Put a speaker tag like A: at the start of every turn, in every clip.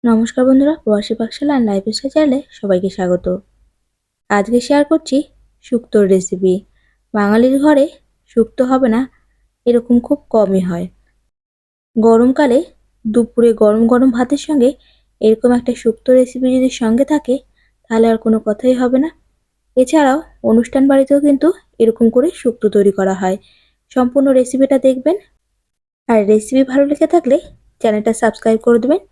A: নমস্কার বন্ধুরা, প্রবাসী পাকশালা আর লাইফস্টাইল চ্যানেলে সবাইকে স্বাগত। আজকে শেয়ার করছি শুক্তোর রেসিপি। বাঙালির ঘরে শুক্তো হবে না এরকম খুব কমই হয়। গরমকালে দুপুরে গরম গরম ভাতের সঙ্গে এরকম একটা শুক্তো রেসিপি যদি সঙ্গে থাকে তাহলে আর কোনো কথাই হবে না। এছাড়াও অনুষ্ঠান বাড়িতেও কিন্তু এরকম করে শুক্তো তৈরি করা হয়। সম্পূর্ণ রেসিপিটা দেখবেন, আর রেসিপি ভালো লেগে থাকলে চ্যানেলটা সাবস্ক্রাইব করে দেবেন।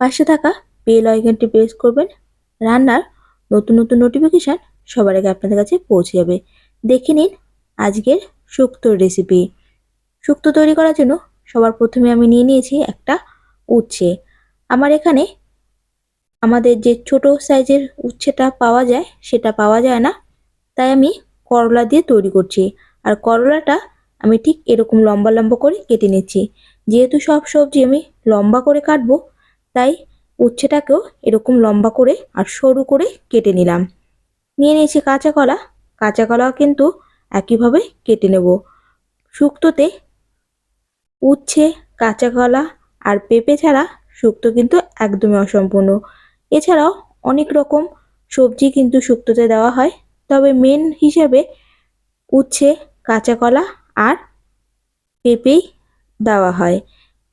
A: পাশে থাকা বেল আইকনটি প্রেস করবেন। রান্নার নতুন নতুন নোটিফিকেশান সবার আগে আপনাদের কাছে পৌঁছে যাবে। দেখে নিন আজকের শুক্তোর রেসিপি। শুক্তো তৈরি করার জন্য সবার প্রথমে আমি নিয়ে নিয়েছি একটা উচ্ছে। আমার এখানে আমাদের যে ছোট সাইজের উচ্ছেটা পাওয়া যায় সেটা পাওয়া যায় না, তাই আমি করলা দিয়ে তৈরি করছি। আর করলাটা আমি ঠিক এরকম লম্বা লম্বা করে কেটে নিচ্ছি। যেহেতু সব সবজি আমি লম্বা করে কাটবো, তাই উচ্ছেটাকেও এরকম লম্বা করে আর সরু করে কেটে নিলাম। নিয়ে নিয়েছি কাঁচা কলা। কাঁচা কলাও কিন্তু একইভাবে কেটে নেব। শুক্তোতে উচ্ছে, কাঁচা কলা আর পেঁপে ছাড়া শুক্তো কিন্তু একদমই অসম্পূর্ণ। এছাড়াও অনেক রকম সবজি কিন্তু শুক্তোতে দেওয়া হয়, তবে মেন হিসেবে উচ্ছে, কাঁচা কলা আর পেঁপেই দেওয়া হয়।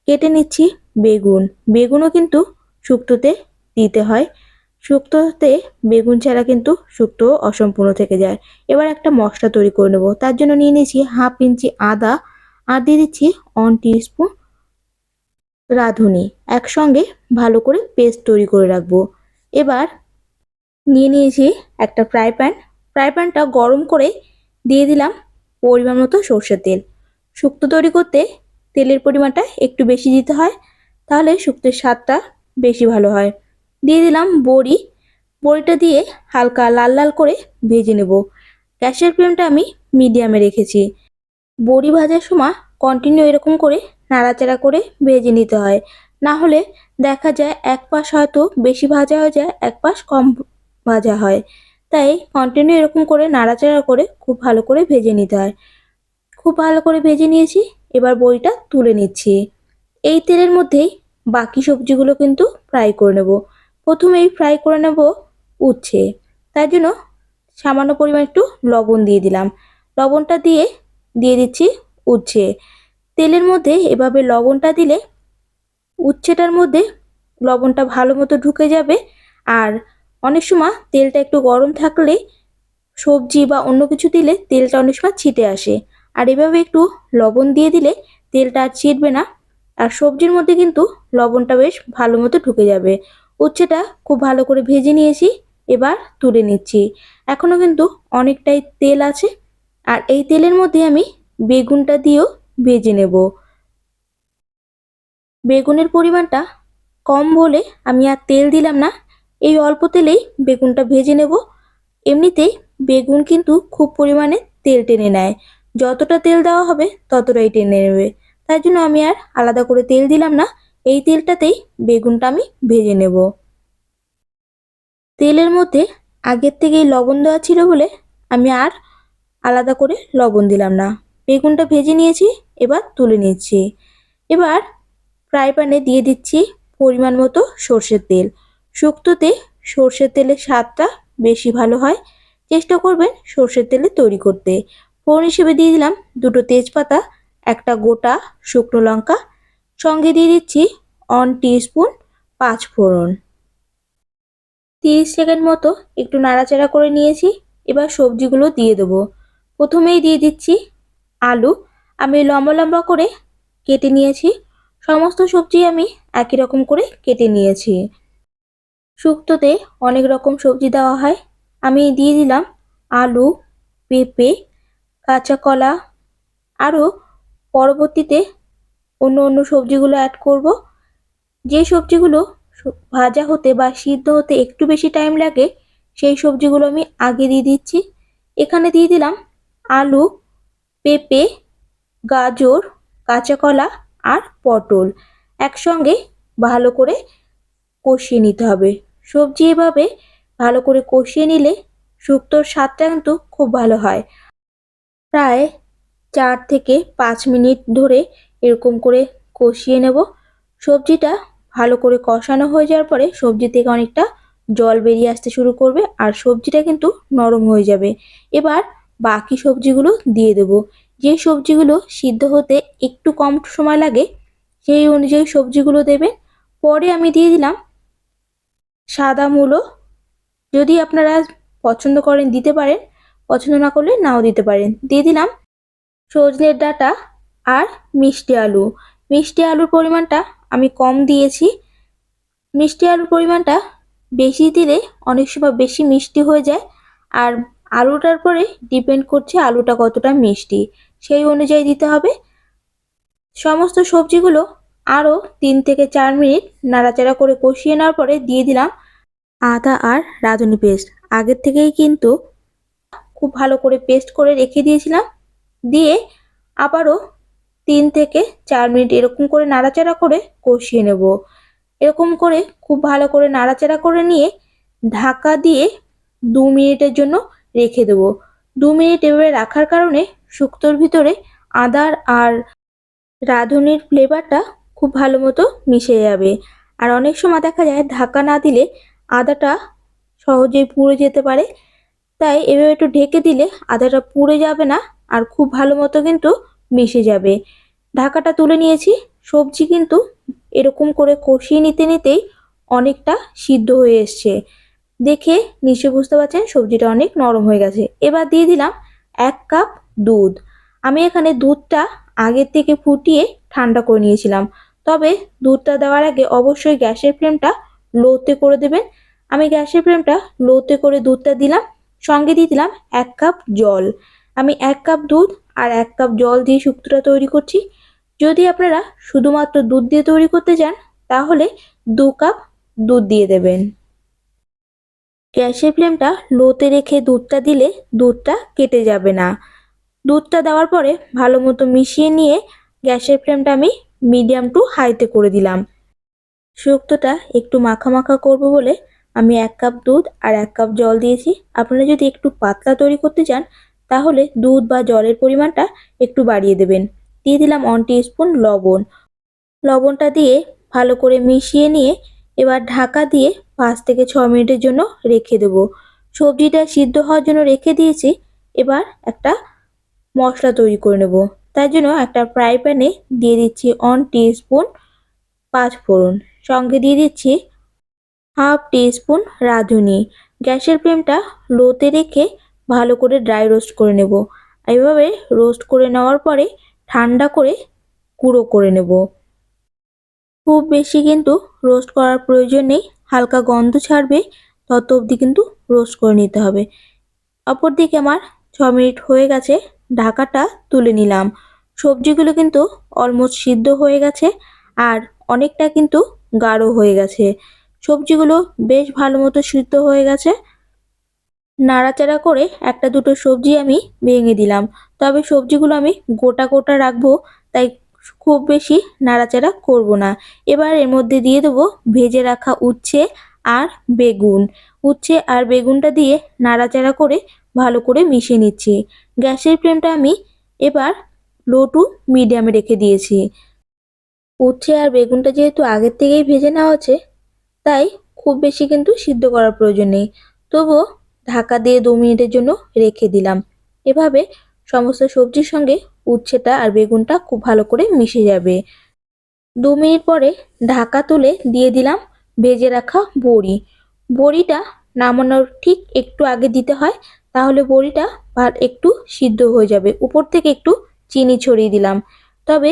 A: কেটে নিচ্ছি বেগুন। বেগুনও কিন্তু শুক্তোতে দিতে হয়। শুক্তোতে বেগুন ছাড়া কিন্তু শুক্তো অসম্পূর্ণ থেকে যায়। এবার একটা মশলা তৈরি করে নেব। তার জন্য নিয়ে নিয়েছি হাফ ইঞ্চি আদা আর দিয়ে দিচ্ছি 1 টিস্পুন রাঁধুনি। একসঙ্গে ভালো করে পেস্ট তৈরি করে রাখবো। এবার নিয়ে নিয়েছি একটা ফ্রাই প্যান। ফ্রাই প্যানটা গরম করে দিয়ে দিলাম পরিমাণ মতো সর্ষের তেল। শুক্তো তৈরি করতে তেলের পরিমাণটা একটু বেশি দিতে হয়, তাহলে শুক্তোর স্বাদটা বেশি ভালো হয়। দিয়ে দিলাম বড়ি। বড়িটা দিয়ে হালকা লাল লাল করে ভেজে নেব। গ্যাসের ফ্লেমটা আমি মিডিয়ামে রেখেছি। বড়ি ভাজার সময় কন্টিনিউ এরকম করে নাড়াচাড়া করে ভেজে নিতে হয়, না হলে দেখা যায় এক পাশ হয়তো বেশি ভাজা হয়ে যায়, এক পাশ কম ভাজা হয়। তাই কন্টিনিউ এরকম করে নাড়াচাড়া করে খুব ভালো করে ভেজে নিতে হয়। খুব ভালো করে ভেজে নিয়েছি। এবার বড়িটা তুলে নিচ্ছি। এই তেলের মধ্যেই বাকি সবজিগুলো কিন্তু ফ্রাই করে নেব। প্রথমেই ফ্রাই করে নেব উচ্ছে। তার জন্য সামান্য পরিমাণ একটু লবণ দিয়ে দিলাম। লবণটা দিয়ে দিয়ে দিচ্ছি উচ্ছে। তেলের মধ্যে এভাবে লবণটা দিলে উচ্ছেটার মধ্যে লবণটা ভালো মতো ঢুকে যাবে। আর অনেক সময় তেলটা একটু গরম থাকলে সবজি বা অন্য কিছু দিলে তেলটা অনেক সময় ছিটে আসে, আর এভাবে একটু লবণ দিয়ে দিলে তেলটা আর ছিটবে না। আর সবজির মধ্যে কিন্তু লবণটা বেশ ভালো মতো ঢুকে যাবে। উচ্ছেটা খুব ভালো করে ভেজে নিয়েছি। এবার তুলে নিচ্ছি। এখনো কিন্তু অনেকটাই তেল আছে, আর এই তেলের মধ্যে আমি বেগুনটা দিয়েও ভেজে নেব। বেগুনের পরিমাণটা কম বলে আমি আর তেল দিলাম না। এই অল্প তেলেই বেগুনটা ভেজে নেব। এমনিতেই বেগুন কিন্তু খুব পরিমাণে তেল টেনে নেয়। যতটা তেল দেওয়া হবে ততটাই টেনে নেবে। তাই জন্য আমি আর আলাদা করে তেল দিলাম না। এই তেলটাতেই বেগুনটা আমি ভেজে নেব। তেলের মধ্যে আগের থেকেই লবণ দেওয়া ছিল বলে আমি আর আলাদা করে লবণ দিলাম না। বেগুনটা ভেজে নিয়েছি, এবার তুলে নিচ্ছি। এবার ফ্রাই প্যানে দিয়ে দিচ্ছি পরিমাণ মতো সর্ষের তেল। শুক্তোতে সর্ষের তেলের স্বাদটা বেশি ভালো হয়। চেষ্টা করবেন সর্ষের তেলে তৈরি করতে। ফোড়ন হিসেবে দিয়ে দিলাম দুটো তেজপাতা, একটা গোটা শুকনো লঙ্কা, সঙ্গে দিয়ে দিচ্ছি 1 টিস্পুন 5 ফোড়ন। 30 সেকেন্ড মতো একটু নাড়াচাড়া করে নিয়েছি। এবার সবজিগুলো দিয়ে দেবো। প্রথমেই দিয়ে দিচ্ছি আলু। আমি লম্বা লম্বা করে কেটে নিয়েছি। সমস্ত সবজি আমি একই রকম করে কেটে নিয়েছি। শুক্তোতে অনেক রকম সবজি দেওয়া হয়। আমি দিয়ে দিলাম আলু, পেঁপে, কাঁচা কলা, আরও পরবর্তীতে অন্য অন্য সবজিগুলো অ্যাড করব। যে সবজিগুলো ভাজা হতে বা সিদ্ধ হতে একটু বেশি টাইম লাগে সেই সবজিগুলো আমি আগে দিয়ে দিচ্ছি। এখানে দিয়ে দিলাম আলু, পেঁপে, গাজর, কাঁচা কলা আর পটল। একসঙ্গে ভালো করে কষিয়ে নিতে হবে। সবজি এভাবে ভালো করে কষিয়ে নিলে শুক্তোর স্বাদটা কিন্তু খুব ভালো হয়। প্রায় 4 থেকে 5 মিনিট ধরে এরকম করে কষিয়ে নেব। সবজিটা ভালো করে কষানো হয়ে যাওয়ার পরে সবজি থেকে অনেকটা জল বেরিয়ে আসতে শুরু করবে আর সবজিটা কিন্তু নরম হয়ে যাবে। এবার বাকি সবজিগুলো দিয়ে দেব। যে সবজিগুলো সিদ্ধ হতে একটু কম সময় লাগে সেই অনুযায়ী সবজিগুলো দেবেন। পরে আমি দিয়ে দিলাম সাদা মূলো, যদি আপনারা পছন্দ করেন দিতে পারেন, পছন্দ না করলে নাও দিতে পারেন। দিয়ে দিলাম সজনের ডাঁটা আর মিষ্টি আলু। মিষ্টি আলুর পরিমাণটা আমি কম দিয়েছি। মিষ্টি আলুর পরিমাণটা বেশি দিলে অনেক সময় বেশি মিষ্টি হয়ে যায়, আর আলুটার পরে ডিপেন্ড করছে আলুটা কতটা মিষ্টি, সেই অনুযায়ী দিতে হবে। সমস্ত সবজিগুলো আরও 3 থেকে 4 মিনিট নাড়াচাড়া করে কষিয়ে নেওয়ার পরে দিয়ে দিলাম আদা আর রাঁধুনি পেস্ট। আগের থেকেই কিন্তু খুব ভালো করে পেস্ট করে রেখে দিয়েছিলাম। দিয়ে আবারও 3 থেকে 4 মিনিট এরকম করে নাড়াচাড়া করে কষিয়ে নেব। এরকম করে খুব ভালো করে নাড়াচাড়া করে নিয়ে ঢাকা দিয়ে 2 মিনিটের জন্য রেখে দেব। 2 মিনিট এভাবে রাখার কারণে শুক্তোর ভিতরে আদার আর রাঁধুনির ফ্লেভারটা খুব ভালো মতো মিশে যাবে। আর অনেক সময় দেখা যায় ঢাকা না দিলে আদাটা সহজেই পুড়ে যেতে পারে, তাই এভাবে একটু ঢেকে দিলে আদাটা পুড়ে যাবে না আর খুব ভালো মতো কিন্তু মিশে যাবে। ঢাকাটা তুলে নিয়েছি। সবজি কিন্তু এরকম করে কষিয়ে নিতে নিতেই অনেকটা সিদ্ধ হয়ে এসছে। দেখে নিশ্চয়ই বুঝতে পারছেন সবজিটা অনেক নরম হয়ে গেছে। এবার দিয়ে দিলাম 1 কাপ দুধ। আমি এখানে দুধটা আগের থেকে ফুটিয়ে ঠান্ডা করে নিয়েছিলাম, তবে দুধটা দেওয়ার আগে অবশ্যই গ্যাসের ফ্লেমটা লোতে করে দেবেন। আমি গ্যাসের ফ্লেমটা লোতে করে দুধটা দিলাম, সঙ্গে দিয়ে দিলাম 1 কাপ জল। আমি 1 কাপ দুধ আর 1 কাপ জল দিয়ে শুক্তোটা তৈরি করছি। যদি আপনারা শুধুমাত্র দুধ দিয়ে তৈরি করতে চান তাহলে 2 কাপ দুধ দিয়ে দেবেন। গ্যাসের ফ্লেমটা লোতে রেখে দুধটা দিলে দুধটা কেটে যাবে না। দুধটা দেওয়ার পরে ভালো মতো মিশিয়ে নিয়ে গ্যাসের ফ্লেমটা আমি মিডিয়াম টু হাইতে করে দিলাম। শুক্তোটা একটু মাখা মাখা করব বলে আমি 1 কাপ দুধ আর 1 কাপ জল দিয়েছি। আপনারা যদি একটু পাতলা তৈরি করতে চান তাহলে দুধ বা জলের পরিমাণটা একটু বাড়িয়ে দেবেন। দিয়ে দিলাম 1 টিস্পুন লবণ। লবণটা দিয়ে ভালো করে মিশিয়ে নিয়ে এবার ঢাকা দিয়ে 5 থেকে 6 মিনিটের জন্য রেখে দেব। সবজিটা সিদ্ধ হওয়ার জন্য রেখে দিয়েছি। এবার একটা মশলা তৈরি করে নেব। তার জন্য একটা ফ্রাই প্যানে দিয়ে দিচ্ছি 1 টিস্পুন পাঁচফোড়ন, সঙ্গে দিয়ে দিচ্ছি হাফ টিস্পুন রাঁধুনি। গ্যাসের ফ্লেমটা লোতে রেখে ভালো করে ড্রাই রোস্ট করে নেব। এইভাবে রোস্ট করে নেওয়ার পরে ঠান্ডা করে গুঁড়ো করে নেব। খুব বেশি কিন্তু রোস্ট করার প্রয়োজন নেই, হালকা গন্ধ ছাড়বে তত অবধি কিন্তু রোস্ট করে নিতে হবে। অপরদিকে আমার 6 মিনিট হয়ে গেছে, ঢাকাটা তুলে নিলাম। সবজিগুলো কিন্তু অলমোস্ট সিদ্ধ হয়ে গেছে আর অনেকটা কিন্তু গাঢ় হয়ে গেছে। সবজিগুলো বেশ ভালো মতো সিদ্ধ হয়ে গেছে। নাড়াচাড়া করে একটা দুটো সবজি আমি ভেঙে দিলাম, তবে সবজিগুলো আমি গোটা গোটা রাখবো, তাই খুব বেশি নাড়াচাড়া করব না। এবার এর মধ্যে দিয়ে দেবো ভেজে রাখা উচ্ছে আর বেগুন। উচ্ছে আর বেগুনটা দিয়ে নাড়াচাড়া করে ভালো করে মিশিয়ে নিচ্ছি। গ্যাসের ফ্লেমটা আমি এবার লো টু মিডিয়ামে রেখে দিয়েছি। উচ্ছে আর বেগুনটা যেহেতু আগের থেকেই ভেজে নেওয়া হচ্ছে, তাই খুব বেশি কিন্তু সিদ্ধ করার প্রয়োজন নেই। তবুও ঢাকা দিয়ে 2 মিনিটের জন্য রেখে দিলাম। এভাবে সমস্ত সবজির সঙ্গে উচ্ছেটা আর বেগুনটা খুব ভালো করে মিশে যাবে। 2 মিনিট পরে ঢাকা তুলে দিয়ে দিলাম ভেজে রাখা বড়ি। বড়িটা নামানোর ঠিক একটু আগে দিতে হয়, তাহলে বড়িটা একটু সিদ্ধ হয়ে যাবে। উপর থেকে একটু চিনি ছড়িয়ে দিলাম, তবে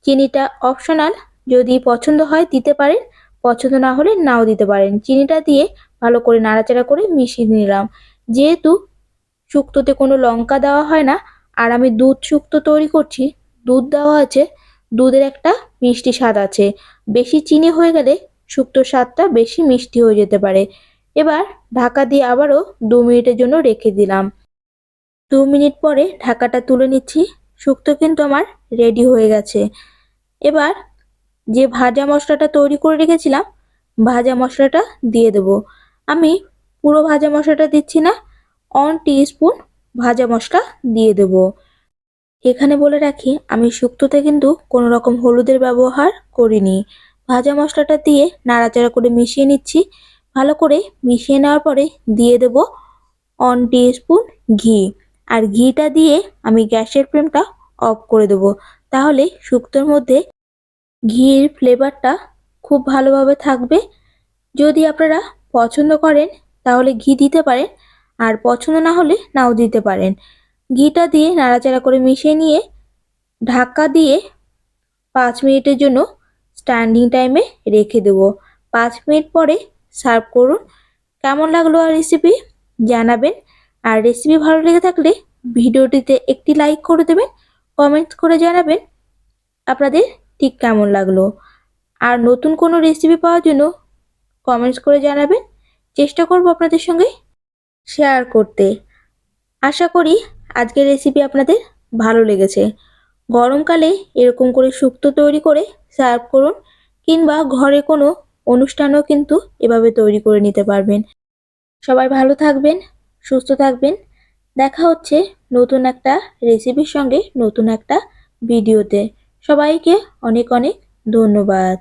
A: চিনিটা অপশনাল, যদি পছন্দ হয় দিতে পারেন, পছন্দ না হলে নাও দিতে পারেন। চিনিটা দিয়ে ভালো করে নাড়াচাড়া করে মিশিয়ে নিলাম। যেহেতু শুক্তোতে কোনো লঙ্কা দেওয়া হয় না আর আমি দুধ শুক্তো তৈরি করছি, দুধ দেওয়া আছে, দুধের একটা মিষ্টি স্বাদ আছে। বেশি চিনি হয়ে গেলে শুক্তোর স্বাদটা বেশি মিষ্টি হয়ে যেতে পারে। এবার ঢাকা দিয়ে আবারও 2 মিনিটের জন্য রেখে দিলাম। 2 মিনিট পরে ঢাকাটা তুলে নিচ্ছি। শুক্তো কিন্তু আমার রেডি হয়ে গেছে। এবার যে ভাজা মশলাটা তৈরি করে রেখেছিলাম, ভাজা মশলাটা দিয়ে দেব। আমি পুরো ভাজা মশলাটা দিচ্ছি না, 1 টিস্পুন ভাজা মশলা দিয়ে দেব। এখানে বলে রাখি আমি শুক্তোতে কিন্তু কোনো রকম হলুদের ব্যবহার করিনি, ভাজা মশলাটা দিয়ে নাড়াচাড়া করে মিশিয়ে নিচ্ছি। ভালো করে মিশিয়ে নেওয়ার পরে দিয়ে দেব 1 টিস্পুন ঘি। আর ঘিটা দিয়ে আমি গ্যাসের ফ্লেমটা অফ করে দেবো। তাহলে শুক্তোর মধ্যে ঘির ফ্লেভারটা খুব ভালোভাবে থাকবে। যদি আপনারা পছন্দ করেন তাহলে ঘি দিতে পারেন, আর পছন্দ না হলে নাও দিতে পারেন। ঘিটা দিয়ে নাড়াচাড়া করে মিশিয়ে নিয়ে ঢাকা দিয়ে 5 মিনিটের জন্য স্ট্যান্ডিং টাইমে রেখে দেবো। 5 মিনিট পরে সার্ভ করুন। কেমন লাগলো আর রেসিপি জানাবেন। আর রেসিপি ভালো লেগে থাকলে ভিডিওটিতে একটি লাইক করে দেবেন, কমেন্টস করে জানাবেন আপনাদের ঠিক কেমন লাগলো। আর নতুন কোনো রেসিপি পাওয়ার জন্য কমেন্টস করে জানাবেন, চেষ্টা করব আপনাদের সঙ্গে শেয়ার করতে। আশা করি আজকের রেসিপি আপনাদের ভালো লেগেছে। গরমকালে এরকম করে শুক্তো তৈরি করে সার্ভ করুন, কিংবা ঘরে কোনো অনুষ্ঠানও কিন্তু এভাবে তৈরি করে নিতে পারবেন। সবাই ভালো থাকবেন, সুস্থ থাকবেন। দেখা হচ্ছে নতুন একটা রেসিপির সঙ্গে নতুন একটা ভিডিওতে। সবাইকে অনেক অনেক ধন্যবাদ।